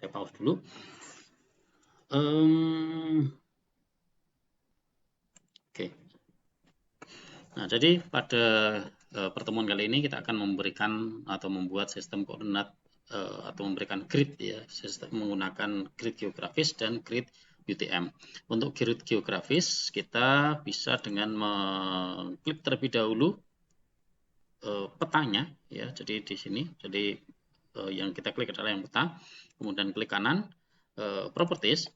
Saya pause dulu. Oke. Nah, jadi pada pertemuan kali ini kita akan memberikan atau membuat sistem koordinat atau memberikan grid ya, sistem menggunakan grid geografis dan grid UTM. Untuk grid geografis kita bisa dengan mengklik terlebih dahulu petanya ya. Jadi di sini, jadi yang kita klik adalah yang peta, kemudian klik kanan properties.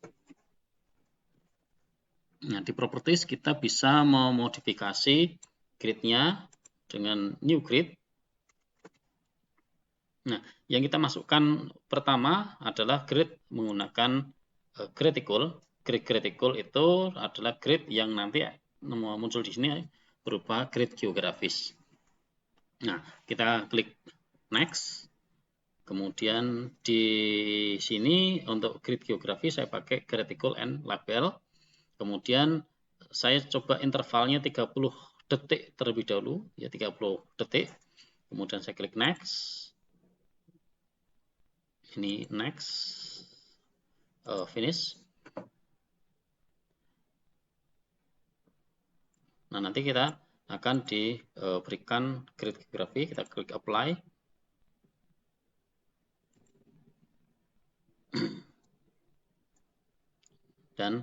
Nah, di properties kita bisa memodifikasi gridnya dengan new grid. Nah, yang kita masukkan pertama adalah grid menggunakan gradical. Grid gradical itu adalah grid yang nanti muncul di sini berupa grid geografis. Nah, kita klik next. Kemudian di sini untuk grid geografis saya pakai gradical and label. Kemudian saya coba intervalnya 30 detik terlebih dahulu, ya 30 detik. Kemudian saya klik next. Ini next, finish. Nah, nanti kita akan diberikan grid geografi, kita klik apply. Dan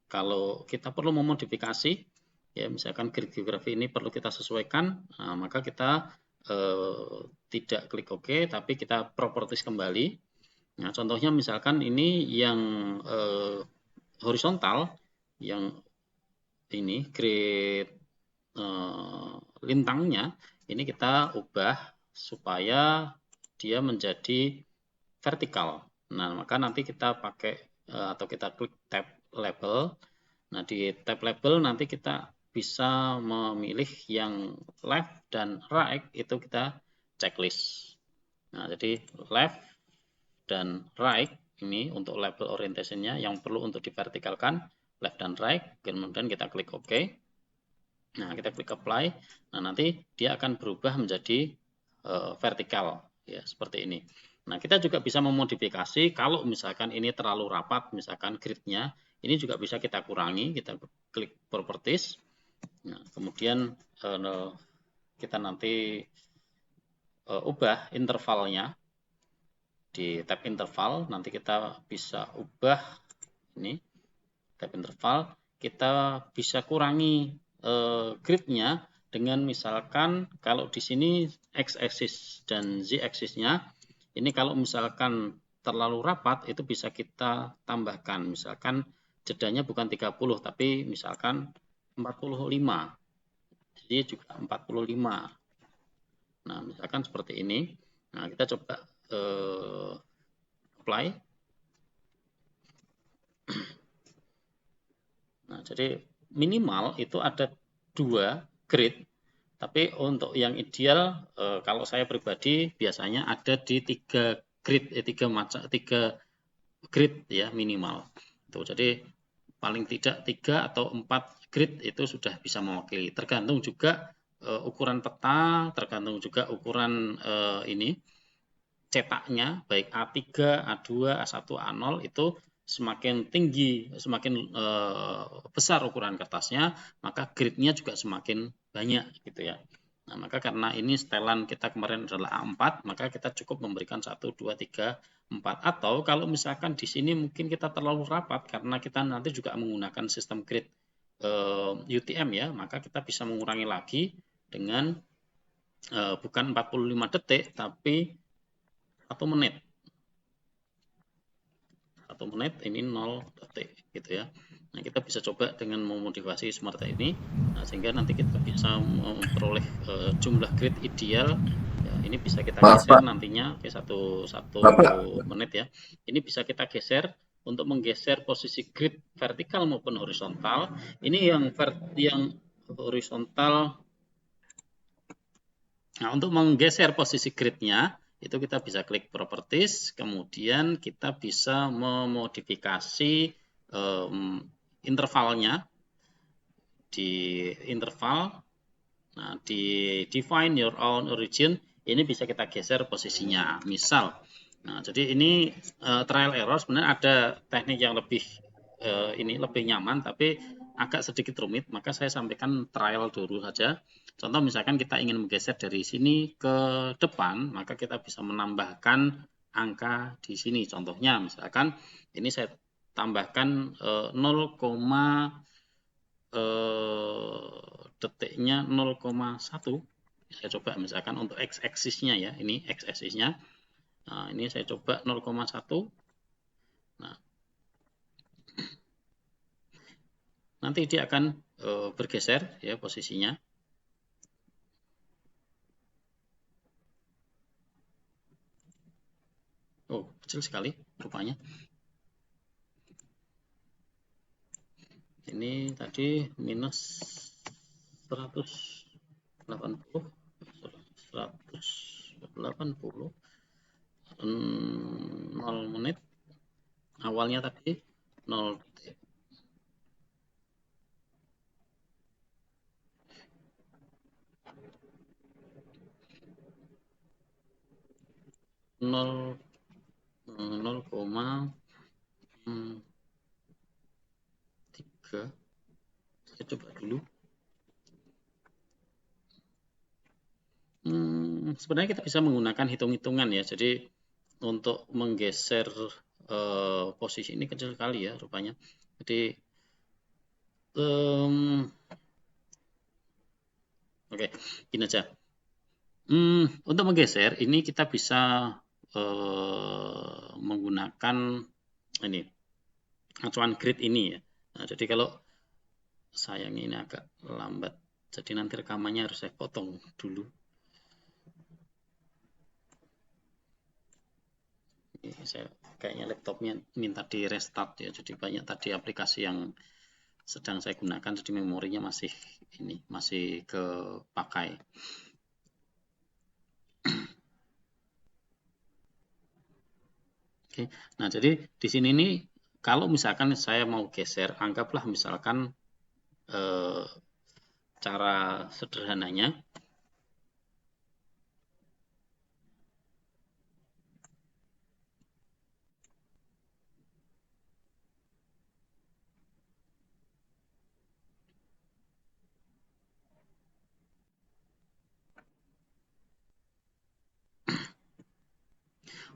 kalau kita perlu memodifikasi, ya misalkan grid geografi ini perlu kita sesuaikan, nah, maka kita tidak klik OK, tapi kita properties kembali. Nah, contohnya misalkan ini yang horizontal, yang ini grid lintangnya, ini kita ubah supaya dia menjadi vertikal. Nah, maka nanti kita pakai atau kita klik tab label. Nah, di tab label nanti kita bisa memilih yang left dan right, itu kita checklist. Nah, jadi left dan right ini untuk label orientation-nya yang perlu untuk divertikalkan, left dan right. Kemudian kita klik OK. Nah, kita klik apply. Nah, nanti dia akan berubah menjadi vertikal ya, seperti ini. Nah, kita juga bisa memodifikasi kalau misalkan ini terlalu rapat, misalkan gridnya, ini juga bisa kita kurangi. Kita klik properties. Nah, kemudian kita nanti ubah intervalnya di tab interval. Nanti kita bisa ubah ini tab interval. Kita bisa kurangi gridnya dengan misalkan kalau di sini x-axis dan z-axisnya ini kalau misalkan terlalu rapat itu bisa kita tambahkan, misalkan jedanya bukan 30 tapi misalkan 45, jadi juga 45. Nah, misalkan seperti ini. Nah, kita coba apply. Nah, jadi minimal itu ada 2 grid, tapi untuk yang ideal kalau saya pribadi biasanya ada di 3 grid, 3 grid ya minimal. Tuh, jadi paling tidak 3 atau 4 grid itu sudah bisa mewakili. Tergantung juga ukuran peta, tergantung juga ukuran ini cetaknya, baik A3, A2, A1, A0 itu semakin tinggi, semakin besar ukuran kertasnya, maka gridnya juga semakin banyak gitu ya. Nah, maka karena ini setelan kita kemarin adalah A4, maka kita cukup memberikan 1, 2, 3, 4. Atau kalau misalkan di sini mungkin kita terlalu rapat karena kita nanti juga menggunakan sistem grid UTM ya, maka kita bisa mengurangi lagi dengan bukan 45 detik tapi 1 menit. 1 menit ini 0 detik gitu ya. Nah, kita bisa coba dengan memodifikasi smart ini, nah, sehingga nanti kita bisa memperoleh jumlah grid ideal. Ya, ini bisa kita geser nantinya ke satu menit ya. Ini bisa kita geser untuk menggeser posisi grid vertikal maupun horizontal. Ini yang horizontal. Nah, untuk menggeser posisi gridnya itu kita bisa klik properties, kemudian kita bisa memodifikasi intervalnya di interval. Nah, di define your own origin ini bisa kita geser posisinya. Misal Nah, jadi ini trial error. Sebenarnya ada teknik yang lebih lebih nyaman, tapi agak sedikit rumit. Maka saya sampaikan trial dulu saja. Contoh misalkan kita ingin menggeser dari sini ke depan, maka kita bisa menambahkan angka di sini. Contohnya misalkan ini saya tambahkan 0, detiknya 0,1. Saya coba misalkan untuk x-axisnya ya, ini x-axisnya. Nah, ini saya coba 0,1. Nah, nanti dia akan bergeser ya posisinya. Oh, kecil sekali rupanya. Ini tadi minus 180, 0 menit. Awalnya tadi 0 detik. 0,3. Saya coba dulu. Sebenarnya kita bisa menggunakan hitung-hitungan ya. Jadi untuk menggeser posisi ini kecil sekali ya rupanya. Jadi oke, gini aja. Untuk menggeser ini kita bisa menggunakan ini acuan grid ini ya. Nah, jadi kalau sayang ini agak lambat, jadi nanti rekamannya harus saya potong dulu. Ini saya kayaknya laptopnya minta di restart ya, jadi banyak tadi aplikasi yang sedang saya gunakan, jadi memorinya masih kepakai. Oke, nah jadi di sini nih kalau misalkan saya mau geser, anggaplah misalkan cara sederhananya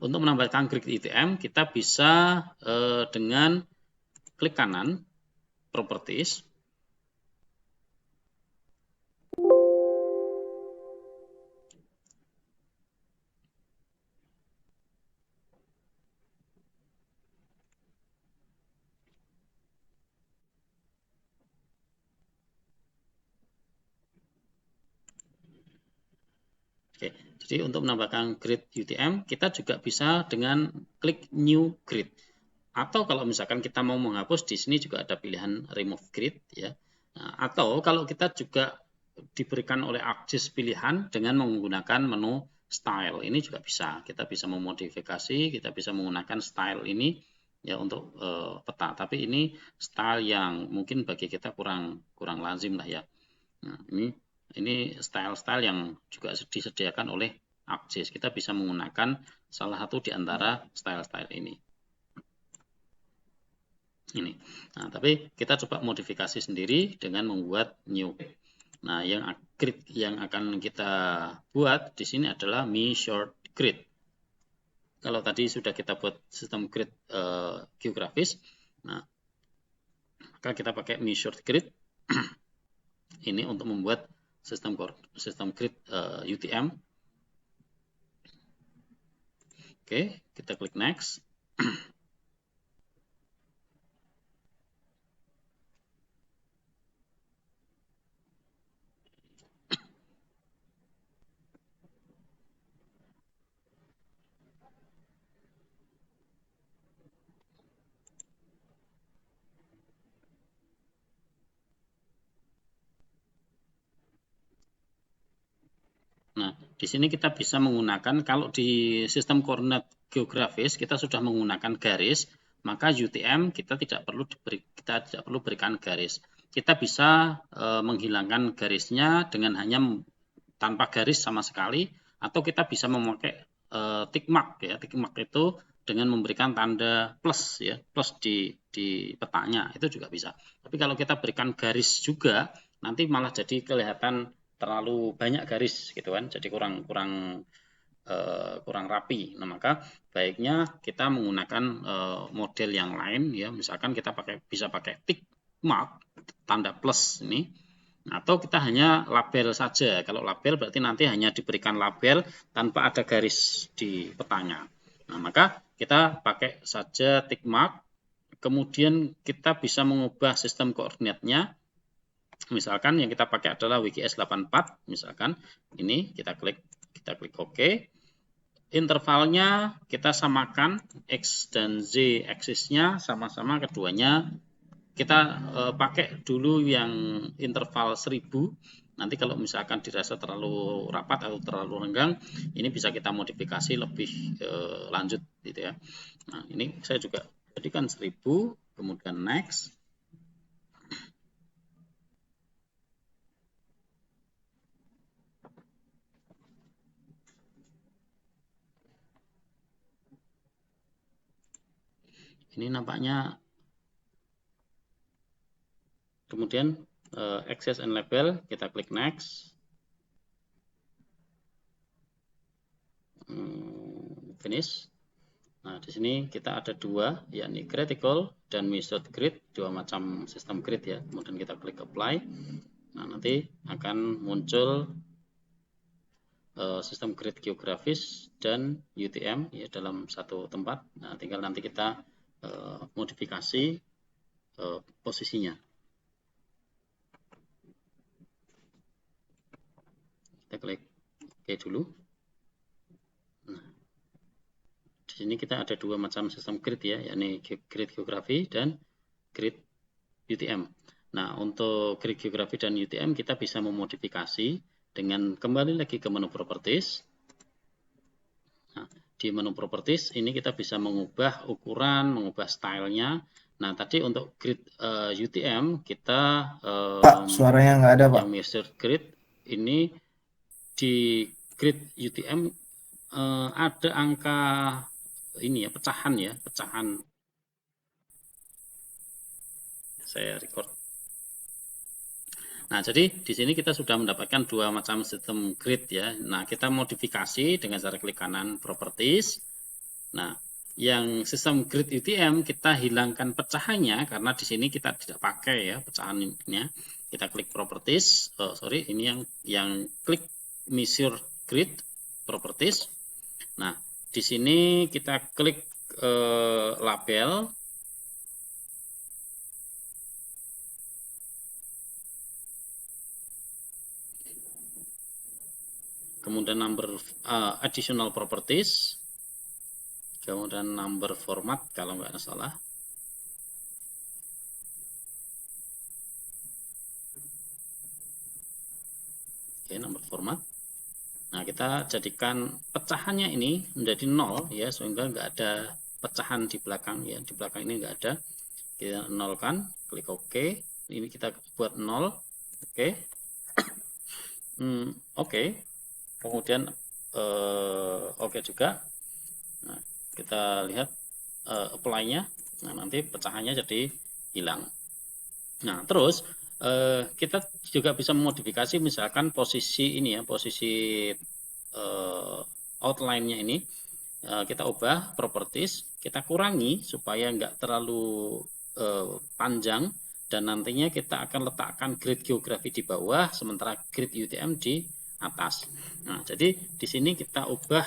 untuk menambahkan grid ITM kita bisa dengan klik kanan properties. Oke, jadi untuk menambahkan grid UTM kita juga bisa dengan klik new grid. Atau kalau misalkan kita mau menghapus, di sini juga ada pilihan remove grid ya. Nah, atau kalau kita juga diberikan oleh ArcGIS pilihan dengan menggunakan menu style, ini juga bisa. Kita bisa memodifikasi, kita bisa menggunakan style ini ya untuk peta. Tapi ini style yang mungkin bagi kita kurang lazim lah ya. Nah, ini style-style yang juga disediakan oleh ArcGIS. Kita bisa menggunakan salah satu di antara style-style ini. Nah, tapi kita coba modifikasi sendiri dengan membuat new. Nah, grid yang akan kita buat di sini adalah measured grid. Kalau tadi sudah kita buat sistem grid geografis, nah maka kita pakai measured grid ini untuk membuat sistem grid UTM. Oke, kita klik next. Nah, di sini kita bisa menggunakan, kalau di sistem koordinat geografis kita sudah menggunakan garis, maka UTM kita tidak perlu berikan garis. Kita bisa menghilangkan garisnya dengan hanya tanpa garis sama sekali, atau kita bisa memakai tick mark ya. Tick mark itu dengan memberikan tanda plus ya, plus di petanya itu juga bisa. Tapi kalau kita berikan garis juga nanti malah jadi kelihatan terlalu banyak garis gitu kan. Jadi kurang rapi. Nah, maka baiknya kita menggunakan model yang lain ya. Misalkan kita bisa pakai tick mark tanda plus ini, atau kita hanya label saja. Kalau label berarti nanti hanya diberikan label tanpa ada garis di petanya. Nah, maka kita pakai saja tick mark. Kemudian kita bisa mengubah sistem koordinatnya. Misalkan yang kita pakai adalah WGS 84, misalkan ini kita klik OK. Intervalnya kita samakan, X dan Z aksisnya sama-sama, keduanya kita pakai dulu yang interval 1000. Nanti kalau misalkan dirasa terlalu rapat atau terlalu renggang, ini bisa kita modifikasi lebih lanjut gitu ya. Nah, ini saya juga jadikan 1000, kemudian next. Ini nampaknya. Kemudian access and label, kita klik next. Finish. Nah, di sini kita ada dua, yakni critical dan measured grid, dua macam sistem grid ya. Kemudian kita klik apply. Nah, nanti akan muncul sistem grid geografis dan UTM ya dalam satu tempat. Nah, tinggal nanti kita modifikasi posisinya. Kita klik OK dulu. Nah, di sini kita ada dua macam sistem grid ya, yakni grid geografi dan grid UTM. Nah, untuk grid geografi dan UTM kita bisa memodifikasi dengan kembali lagi ke menu properties. Nah, di menu properties ini kita bisa mengubah ukuran, mengubah stylenya. Nah, tadi untuk grid UTM kita Pak, suaranya nggak ada, Pak. Yang measured grid ini di grid UTM ada angka ini ya, pecahan. Saya record. Nah, jadi di sini kita sudah mendapatkan dua macam sistem grid ya. Nah, kita modifikasi dengan cara klik kanan properties. Nah, yang sistem grid UTM kita hilangkan pecahannya karena di sini kita tidak pakai ya pecahannya. Kita klik properties. Ini yang klik measure grid properties. Nah, di sini kita klik label. Kemudian number additional properties, kemudian number format kalau nggak salah. Oke, number format. Nah, kita jadikan pecahannya ini menjadi 0 ya, sehingga nggak ada pecahan di belakang ya. Di belakang ini nggak ada. Kita nolkan, klik OK. Ini kita buat 0. Oke. Oke. Kemudian oke juga. Nah, kita lihat apply-nya. Nah, nanti pecahannya jadi hilang. Nah, terus kita juga bisa memodifikasi misalkan posisi ini ya, posisi outline-nya ini kita ubah properties, kita kurangi supaya nggak terlalu panjang, dan nantinya kita akan letakkan grid geografi di bawah, sementara grid UTM di atas. Nah, jadi di sini kita ubah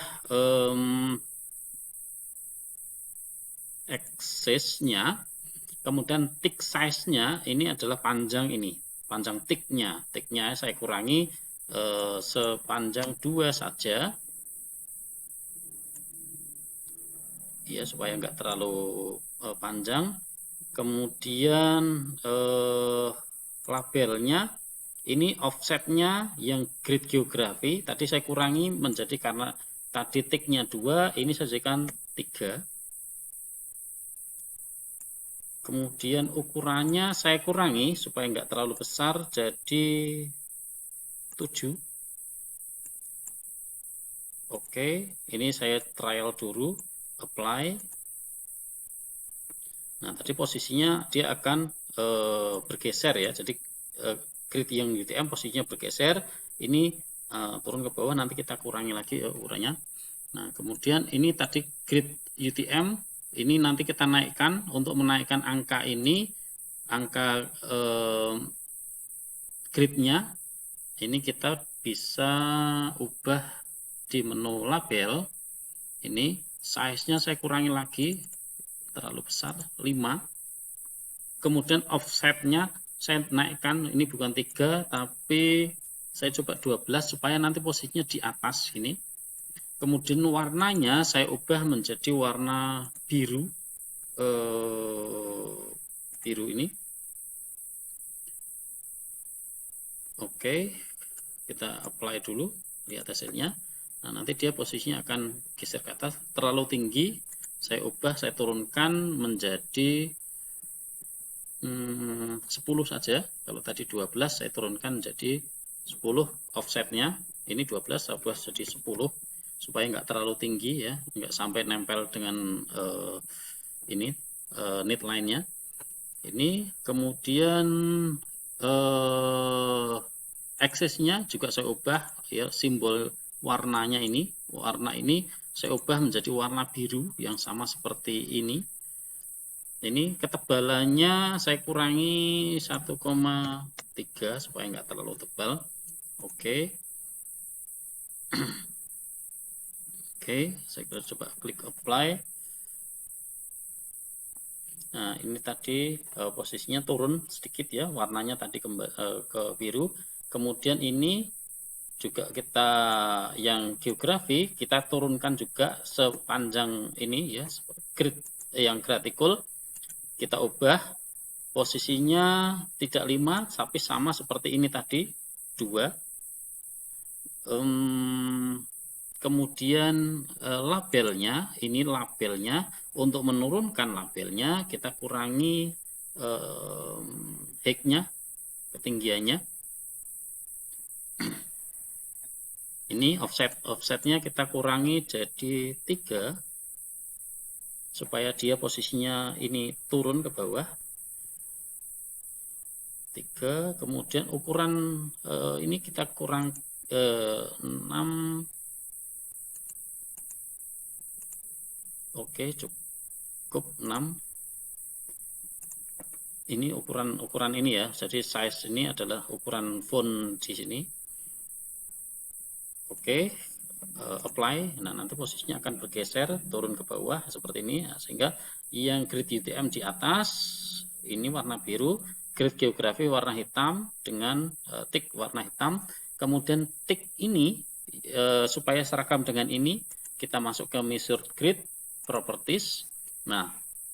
axis-nya, kemudian tick size-nya ini adalah panjang ini, panjang tick-nya. Tick-nya saya kurangi sepanjang 2 saja. Ya, supaya nggak terlalu panjang. Kemudian labelnya ini offsetnya yang grid geografi tadi saya kurangi menjadi, karena tadi ticknya 2, ini saya jadikan 3. Kemudian ukurannya saya kurangi supaya nggak terlalu besar, jadi 7. Oke, ini saya trial dulu, apply. Nah, tadi posisinya dia akan bergeser ya. Jadi grid yang UTM posisinya bergeser. Ini turun ke bawah, nanti kita kurangi lagi ukurannya. Nah, kemudian ini tadi grid UTM, ini nanti kita naikkan untuk menaikkan angka ini, angka gridnya. Ini kita bisa ubah di menu label. Ini size-nya saya kurangi lagi, terlalu besar, 5. Kemudian offset-nya saya naikkan, ini bukan 3 tapi saya coba 12 supaya nanti posisinya di atas ini. Kemudian warnanya saya ubah menjadi warna biru, biru ini. Oke, kita apply dulu, lihat hasilnya. Nah, nanti dia posisinya akan geser ke atas, terlalu tinggi. Saya ubah, saya turunkan menjadi 10 saja. Kalau tadi 12 saya turunkan menjadi 10 offsetnya. Ini 12 saya ubah jadi 10 supaya nggak terlalu tinggi ya, nggak sampai nempel dengan ini knit line-nya. Ini kemudian aksesnya juga saya ubah ya, simbol warnanya ini, warna ini saya ubah menjadi warna biru yang sama seperti ini. Ini ketebalannya saya kurangi 1,3 supaya nggak terlalu tebal. Oke. Oke, saya coba klik apply. Nah, ini tadi posisinya turun sedikit ya, warnanya tadi ke biru. Kemudian ini juga kita yang geografi kita turunkan juga sepanjang ini ya, grid yang gratikul kita ubah posisinya tidak 5 tapi sama seperti ini tadi 2. Kemudian labelnya, ini labelnya, untuk menurunkan labelnya kita kurangi height-nya, ketinggiannya. Ini offsetnya kita kurangi jadi 3 supaya dia posisinya ini turun ke bawah. 3, kemudian ukuran ini kita kurang 6. Oke, cukup 6. Ini ukuran ini ya. Jadi size ini adalah ukuran font di sini. Oke, apply. Nah, nanti posisinya akan bergeser turun ke bawah seperti ini. Nah, sehingga yang grid UTM di atas ini warna biru, grid geografi warna hitam dengan tick warna hitam. Kemudian tick ini supaya seragam dengan ini, kita masuk ke measure grid properties. Nah,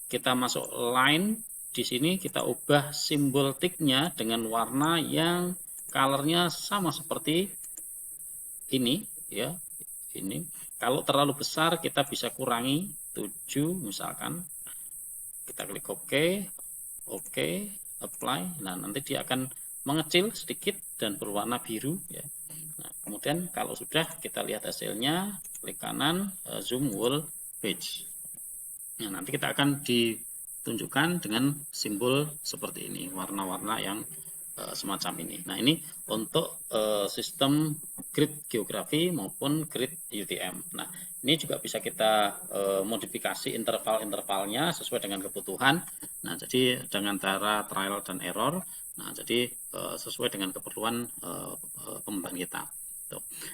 kita masuk line di sini, kita ubah simbol ticknya dengan warna yang colornya sama seperti ini ya. Ini kalau terlalu besar kita bisa kurangi 7 misalkan. Kita klik OK, apply. Nah, nanti dia akan mengecil sedikit dan berwarna biru ya. Nah, kemudian kalau sudah kita lihat hasilnya, klik kanan, zoom whole page. Nah, nanti kita akan ditunjukkan dengan simbol seperti ini, warna-warna yang semacam ini. Nah, ini untuk sistem grid geografi maupun grid UTM. Nah, ini juga bisa kita modifikasi interval-intervalnya sesuai dengan kebutuhan. Nah, jadi dengan cara trial dan error. Nah, jadi sesuai dengan keperluan pengembang kita.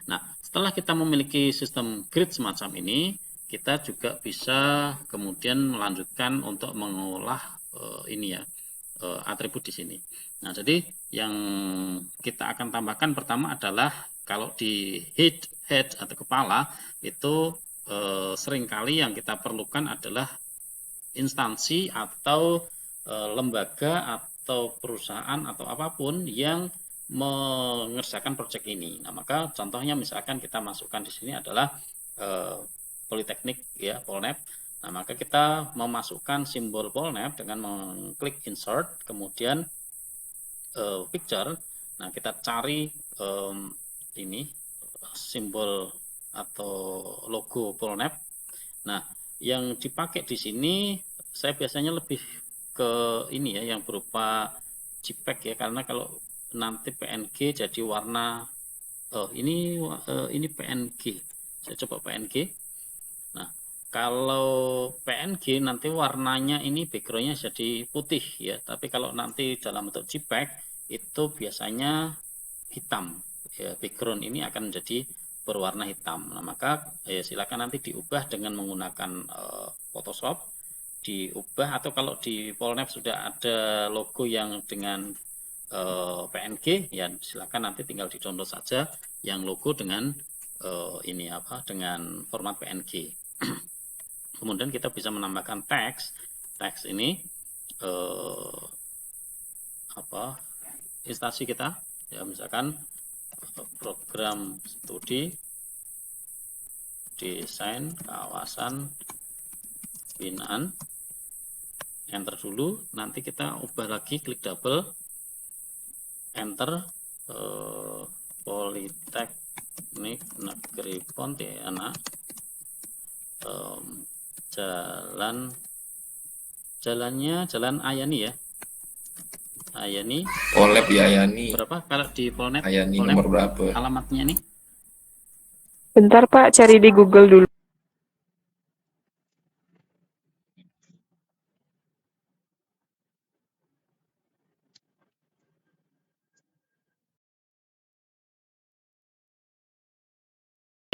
Nah, setelah kita memiliki sistem grid semacam ini, kita juga bisa kemudian melanjutkan untuk mengolah ini ya, atribut di sini. Nah, jadi yang kita akan tambahkan pertama adalah kalau di head atau kepala itu seringkali yang kita perlukan adalah instansi atau lembaga atau perusahaan atau apapun yang mengerjakan proyek ini. Nah, maka contohnya misalkan kita masukkan di sini adalah Politeknik ya, Polnep. Nah, maka kita memasukkan simbol Polnep dengan mengklik insert, kemudian picture. Nah, kita cari ini simbol atau logo Polnap. Nah, yang dipakai di sini saya biasanya lebih ke ini ya, yang berupa JPEG ya, karena kalau nanti PNG jadi warna ini PNG. Saya coba PNG. Nah, kalau PNG nanti warnanya ini backgroundnya jadi putih ya, tapi kalau nanti dalam bentuk JPEG itu biasanya hitam. Ya, background ini akan menjadi berwarna hitam. Nah, maka silakan nanti diubah dengan menggunakan Photoshop, diubah, atau kalau di Polnap sudah ada logo yang dengan PNG, ya silakan nanti tinggal di-download saja yang logo dengan ini apa, dengan format PNG. Kemudian kita bisa menambahkan teks. Teks ini instansi kita, ya misalkan program studi desain kawasan binaan, enter dulu, nanti kita ubah lagi, klik double, enter, Politeknik Negeri Pontianak, jalan Ayani ya, Ayani. Poleb ya Ayani. Berapa kalau di Polnet? Ayani Polnet nomor berapa? alamatnya nih? Bentar Pak, cari di Google dulu.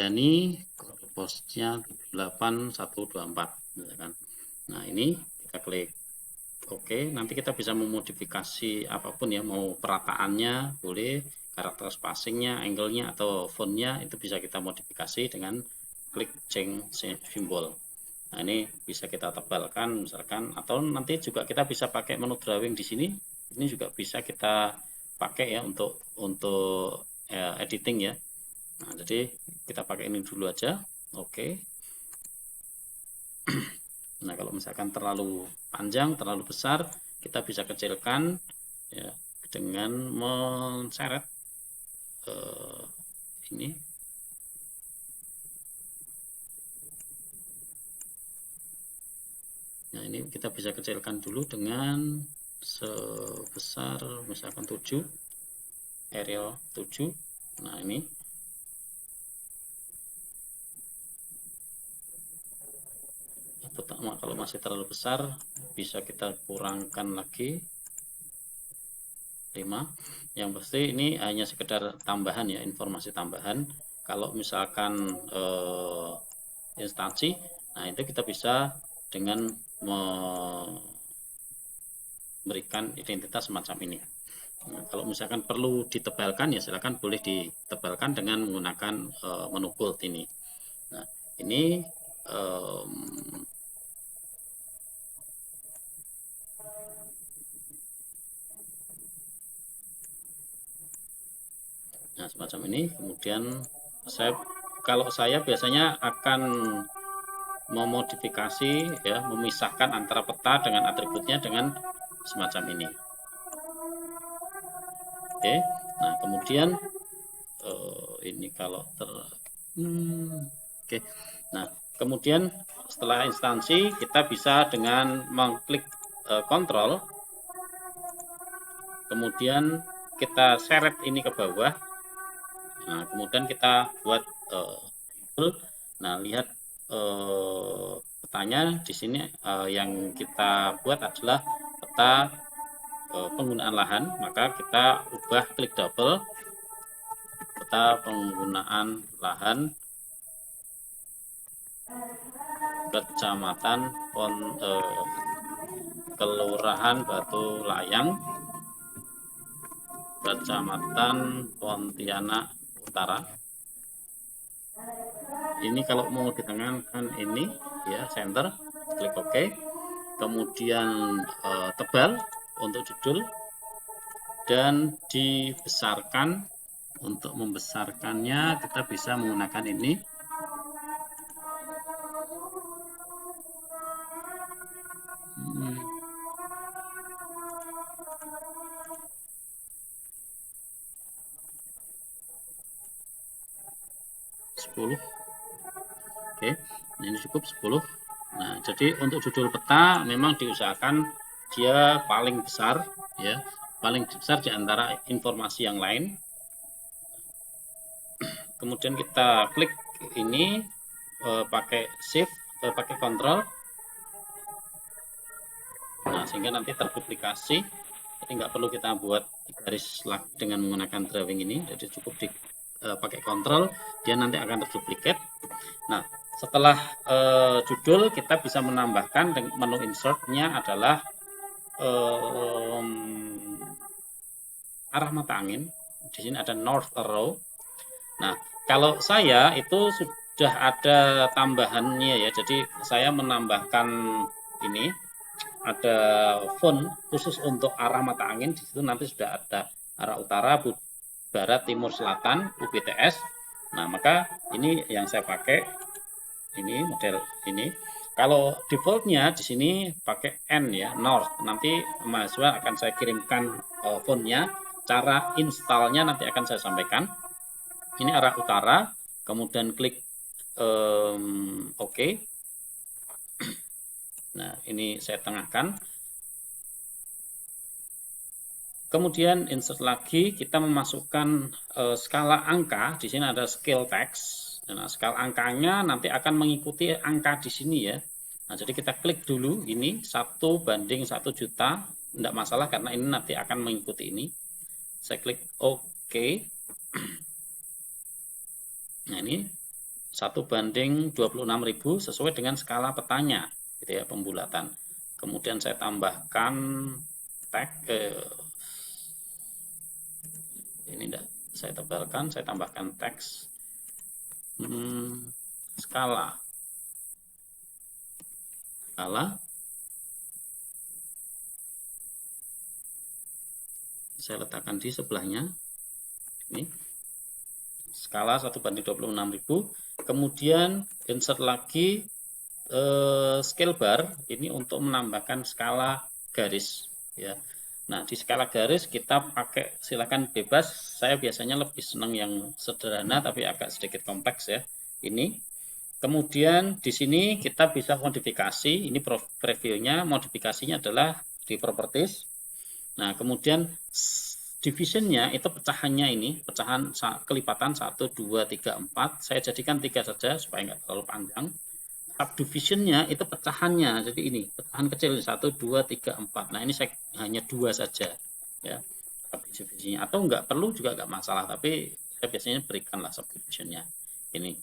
Ayani, posnya 8124 misalkan. Nah, ini kita klik oke, nanti kita bisa memodifikasi apapun ya, mau perataannya boleh, karakter spacingnya, angle-nya, atau font-nya itu bisa kita modifikasi dengan klik change symbol. Nah, ini bisa kita tebalkan misalkan, atau nanti juga kita bisa pakai menu drawing di sini. Ini juga bisa kita pakai ya untuk editing ya. Nah, jadi kita pakai ini dulu aja. Oke. Nah, kalau misalkan terlalu panjang, terlalu besar, kita bisa kecilkan ya dengan menseret ini. Nah, ini kita bisa kecilkan dulu dengan sebesar misalkan 7, Arial 7. Nah, ini pertama, kalau masih terlalu besar bisa kita kurangkan lagi 5. Yang pasti ini hanya sekedar tambahan ya, informasi tambahan. Kalau misalkan instansi, nah itu kita bisa dengan memberikan identitas semacam ini. Nah, kalau misalkan perlu ditebalkan ya silakan boleh ditebalkan dengan menggunakan menu bold ini. Nah, ini nah semacam ini. Kemudian kalau saya biasanya akan memodifikasi ya, memisahkan antara peta dengan atributnya dengan semacam ini. Oke, nah kemudian ini kalau oke, nah kemudian setelah instansi kita bisa dengan mengklik kontrol, kemudian kita seret ini ke bawah. Nah, kemudian kita buat nah lihat petanya di sini yang kita buat adalah peta penggunaan lahan, maka kita ubah, klik double, peta penggunaan lahan Kecamatan Kelurahan Batu Layang, Kecamatan Pontianak Utara. Ini kalau mau ditengahkan ini ya, center, klik OK. Kemudian tebal untuk judul dan dibesarkan. Untuk membesarkannya kita bisa menggunakan ini. Oke, nah ini cukup 10. Nah, jadi untuk judul peta memang diusahakan dia paling besar, ya, paling besar di antara informasi yang lain. Kemudian kita klik ini pakai shift, pakai control. Nah, sehingga nanti terduplikasi. Jadi nggak perlu kita buat garis lagi dengan menggunakan drawing ini. Jadi cukup pakai control, dia nanti akan terduplikat. Nah, setelah judul kita bisa menambahkan menu insert-nya adalah arah mata angin. Di sini ada north arrow. Nah, kalau saya itu sudah ada tambahannya ya. Jadi saya menambahkan ini ada font khusus untuk arah mata angin. Di situ nanti sudah ada arah utara, barat, timur, selatan, UBTS. Nah, maka ini yang saya pakai. Ini model ini. Kalau defaultnya di sini pakai N ya, North. Nanti mahasiswa akan saya kirimkan fontnya. Cara installnya nanti akan saya sampaikan. Ini arah utara, kemudian klik OK. Nah, ini saya tengahkan. Kemudian insert lagi, kita memasukkan skala angka. Di sini ada scale text. Nah, skala angkanya nanti akan mengikuti angka di sini ya. Nah, jadi kita klik dulu ini 1:1 juta, tidak masalah karena ini nanti akan mengikuti ini. Saya klik OK. Nah, ini 1:26.000 sesuai dengan skala petanya, gitu ya, pembulatan. Kemudian saya tambahkan tag ini enggak, saya tebalkan, saya tambahkan teks skala saya letakkan di sebelahnya ini skala 1:26.000. Kemudian insert lagi scale bar ini untuk menambahkan skala garis ya. Nah, di skala garis kita pakai, silakan bebas. Saya biasanya lebih senang yang sederhana tapi agak sedikit kompleks ya. Ini. Kemudian di sini kita bisa modifikasi. Ini previewnya, modifikasinya adalah di properties. Nah, kemudian divisionnya itu pecahannya ini, pecahan kelipatan 1, 2, 3, 4. Saya jadikan 3 saja supaya nggak terlalu panjang. Subdivisionnya itu pecahannya, jadi ini pecahan kecil 1, 2, 3, 4. Nah, ini saya hanya 2 saja ya subdivisionnya, atau nggak perlu juga nggak masalah, tapi saya biasanya berikanlah subdivisionnya ini.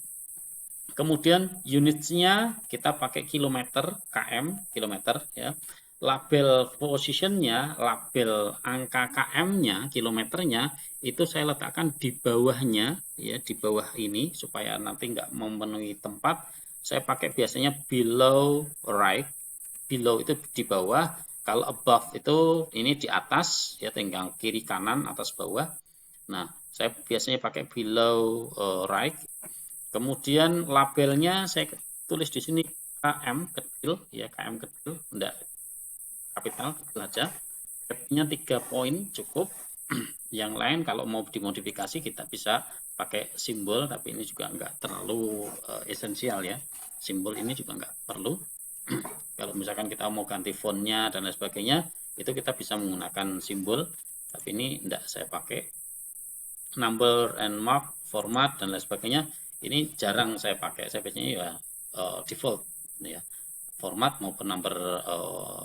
Kemudian unitsnya kita pakai kilometer, km, kilometer ya. Label positionnya, label angka km-nya, kilometernya itu saya letakkan di bawahnya ya, di bawah ini supaya nanti nggak memenuhi tempat. Saya pakai biasanya below right, below itu di bawah, kalau above itu ini di atas ya, tinggal kiri kanan atas bawah. Nah, saya biasanya pakai below right. Kemudian labelnya saya tulis di sini km kecil ya, km kecil, enggak kapital, kecil aja. Nya 3 poin cukup. Yang lain kalau mau dimodifikasi kita bisa pakai simbol, tapi ini juga enggak terlalu esensial ya. Simbol ini juga enggak perlu. Kalau misalkan kita mau ganti fontnya dan lain sebagainya, itu kita bisa menggunakan simbol, tapi ini enggak saya pakai. Number and mark, format dan lain sebagainya, ini jarang saya pakai. Saya biasanya ya default ya. Format maupun number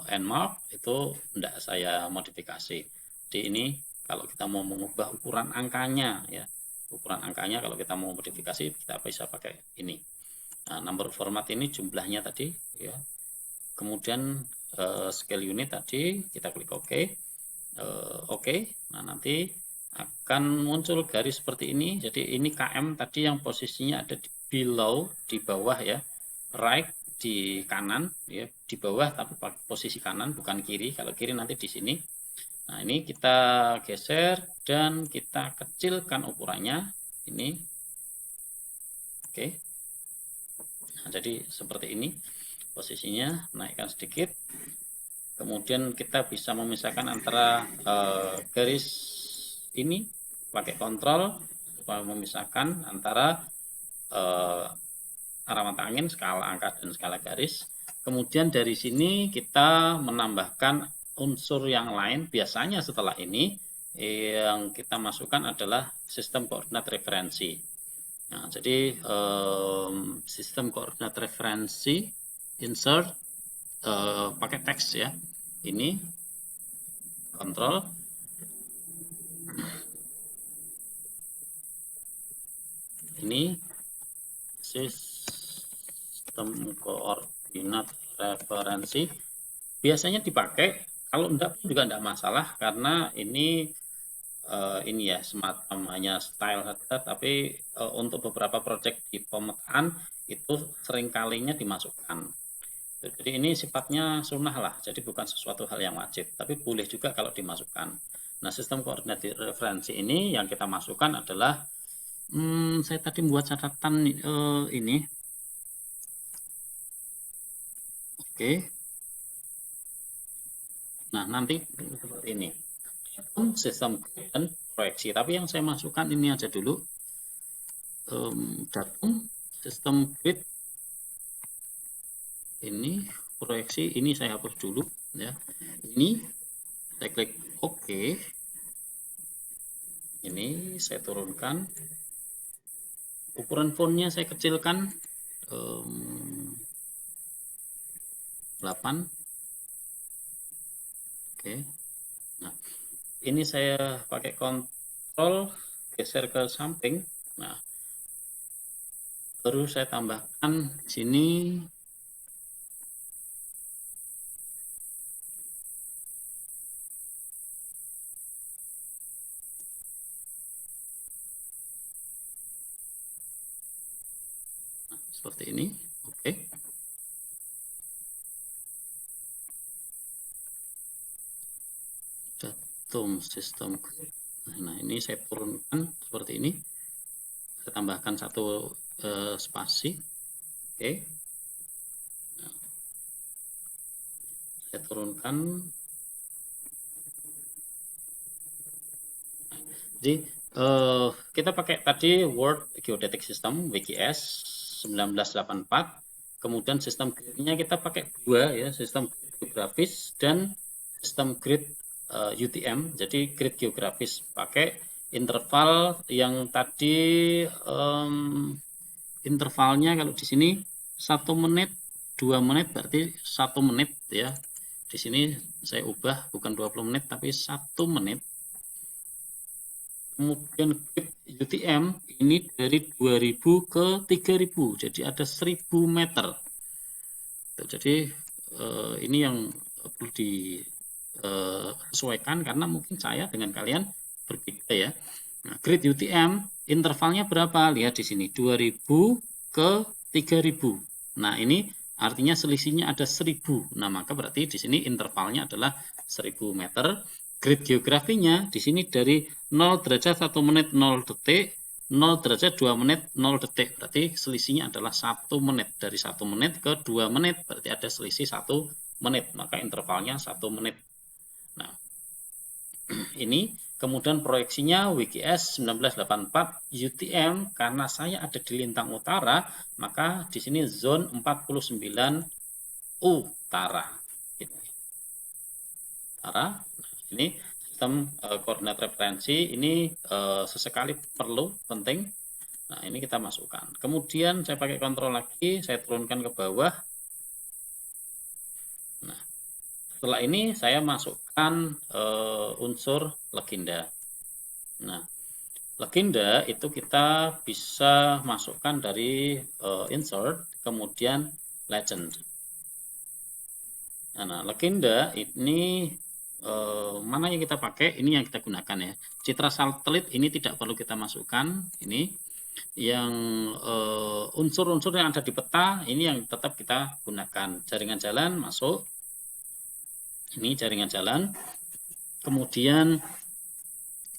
and mark itu tidak saya modifikasi. Jadi ini kalau kita mau mengubah ukuran angkanya ya, ukuran angkanya kalau kita mau modifikasi kita bisa pakai ini. Nah, number format ini jumlahnya tadi ya. Kemudian scale unit tadi kita klik OK. OK. Nah, nanti akan muncul garis seperti ini. Jadi ini km tadi yang posisinya ada di below, di bawah ya. Right di kanan ya, di bawah tapi posisi kanan bukan kiri. Kalau kiri nanti di sini. Nah, ini kita geser dan kita kecilkan ukurannya ini. Oke. Nah, jadi seperti ini posisinya, naikkan sedikit. Kemudian kita bisa memisahkan antara garis ini pakai kontrol supaya memisahkan antara arah mata angin, skala angka dan skala garis. Kemudian dari sini kita menambahkan unsur yang lain. Biasanya setelah ini yang kita masukkan adalah sistem koordinat referensi. Nah, jadi sistem koordinat referensi insert pakai teks ya. Ini kontrol. Ini sistem koordinat referensi biasanya dipakai, kalau enggak pun juga enggak masalah karena ini ya semacam hanya style saja, tapi untuk beberapa proyek di pemetaan itu seringkalinya dimasukkan. Jadi ini sifatnya sunnah lah, jadi bukan sesuatu hal yang wajib, tapi boleh juga kalau dimasukkan. Nah, sistem koordinat referensi ini yang kita masukkan adalah saya tadi membuat catatan ini. Oke. Nah, nanti seperti ini. Sistem grid dan proyeksi. Tapi yang saya masukkan ini aja dulu. Datum, sistem grid. Ini proyeksi, ini saya hapus dulu ya. Ini saya klik OK. Ini saya turunkan. Ukuran fontnya saya kecilkan 8. Oke. Nah, ini saya pakai kontrol geser ke samping. Nah, baru saya tambahkan di sini seperti ini. Oke. Datum sistem. Nah, ini saya turunkan seperti ini. Saya tambahkan satu spasi. Oke. Nah, saya turunkan. Jadi kita pakai tadi World Geodetic System WGS 1984. Kemudian sistem gridnya kita pakai dua ya, sistem geografis dan sistem grid UTM. Jadi grid geografis pakai interval yang tadi intervalnya kalau di sini 1 menit, 2 menit berarti 1 menit ya. Di sini saya ubah bukan 20 menit tapi 1 menit. Kemudian grid UTM ini dari 2000 ke 3000, jadi ada 1000 meter. Jadi ini yang perlu disesuaikan karena mungkin saya dengan kalian berbeda ya. Nah, grid UTM intervalnya berapa? Lihat di sini 2000 ke 3000. Nah, ini artinya selisihnya ada 1000. Nah, maka berarti di sini intervalnya adalah 1000 meter. Grid geografinya di sini dari 0 derajat 1 menit 0 detik, 0 derajat 2 menit 0 detik. Berarti selisihnya adalah 1 menit. Dari 1 menit ke 2 menit berarti ada selisih 1 menit. Maka intervalnya 1 menit. Nah, ini kemudian proyeksinya WGS 1984 UTM karena saya ada di lintang utara, maka di sini zone 49 utara. Utara. Ini sistem koordinat referensi ini sesekali perlu penting. Nah, ini kita masukkan. Kemudian saya pakai kontrol lagi, saya turunkan ke bawah. Nah, setelah ini saya masukkan unsur legenda. Nah, legenda itu kita bisa masukkan dari insert, kemudian legend. Nah, legenda ini mana yang kita pakai, ini yang kita gunakan ya. Citra satelit ini tidak perlu kita masukkan. Ini yang unsur-unsur yang ada di peta ini yang tetap kita gunakan. Jaringan jalan masuk. Ini jaringan jalan. Kemudian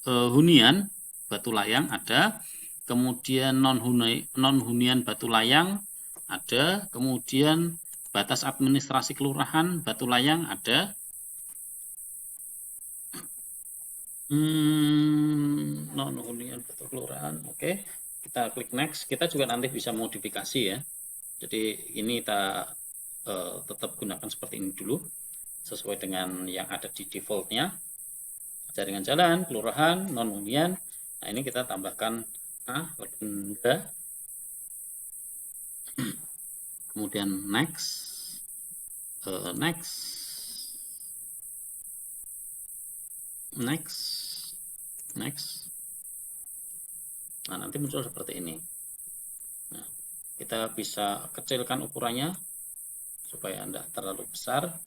hunian batu layang ada. Kemudian non-hunian batu layang ada. Kemudian batas administrasi kelurahan batu layang ada. Non-hunian batu kelurahan. Oke, kita klik next. Kita juga nanti bisa modifikasi ya. Jadi ini kita tetap gunakan seperti ini dulu, sesuai dengan yang ada di defaultnya. Jaringan jalan, kelurahan, non-hunian. Nah, ini kita tambahkan legenda. Kemudian next, next. Nah, nanti muncul seperti ini. Nah, kita bisa kecilkan ukurannya supaya tidak terlalu besar.